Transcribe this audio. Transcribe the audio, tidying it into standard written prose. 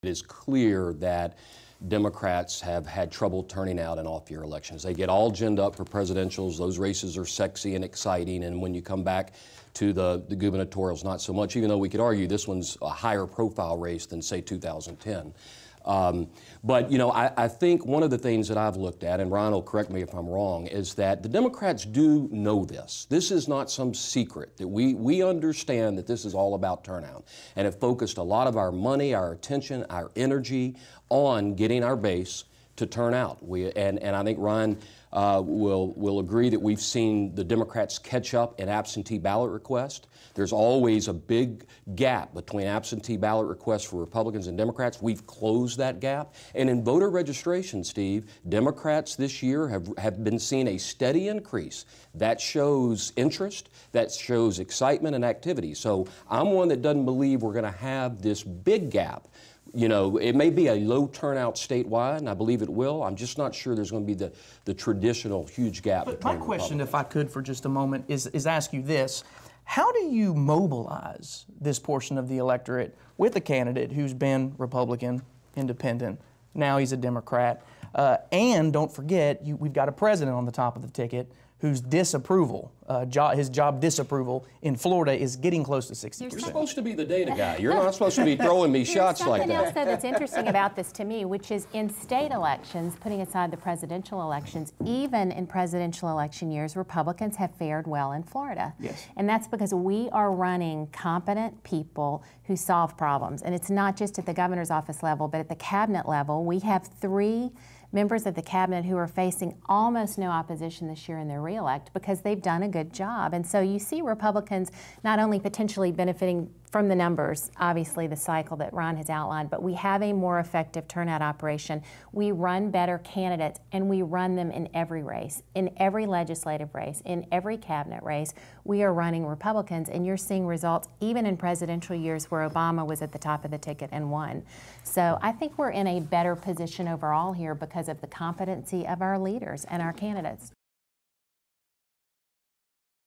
It is clear that Democrats have had trouble turning out in off-year elections. They get all ginned up for presidentials. Those races are sexy and exciting, and when you come back to the gubernatorials, not so much, even though we could argue this one's a higher profile race than, say, 2010. But, you know, I think one of the things that I've looked at, and Ron will correct me if I'm wrong, is that the Democrats do know this. This is not some secret, that we understand that this is all about turnout, and have focused a lot of our money, our attention, our energy on getting our base to turn out. And I think Ron will agree that we've seen the Democrats catch up in absentee ballot requests. There's always a big gap between absentee ballot requests for Republicans and Democrats. We've closed that gap. And in voter registration, Steve, Democrats this year have been seeing a steady increase. That shows interest, that shows excitement and activity. So I'm one that doesn't believe we're going to have this big gap. You know, it may be a low turnout statewide, and I believe it will. I'm just not sure there's going to be the traditional huge gap. But my question, if I could for just a moment, is ask you this. How do you mobilize this portion of the electorate with a candidate who's been Republican, independent, now he's a Democrat, and don't forget, we've got a president on the top of the ticket whose disapproval, his job disapproval in Florida is getting close to 60%. You're supposed to be the data guy. You're not supposed to be throwing me shots like that. There's something else that's interesting about this to me, which is in state elections, putting aside the presidential elections, even in presidential election years, Republicans have fared well in Florida. Yes. And that's because we are running competent people who solve problems. And it's not just at the governor's office level, but at the cabinet level. We have 3 members of the cabinet who are facing almost no opposition this year in their reelect because they've done a good job. And so you see Republicans not only potentially benefiting from the numbers, obviously the cycle that Ron has outlined, but we have a more effective turnout operation. We run better candidates, and we run them in every race, in every legislative race, in every cabinet race. We are running Republicans, and you're seeing results even in presidential years where Obama was at the top of the ticket and won. So I think we're in a better position overall here because of the competency of our leaders and our candidates.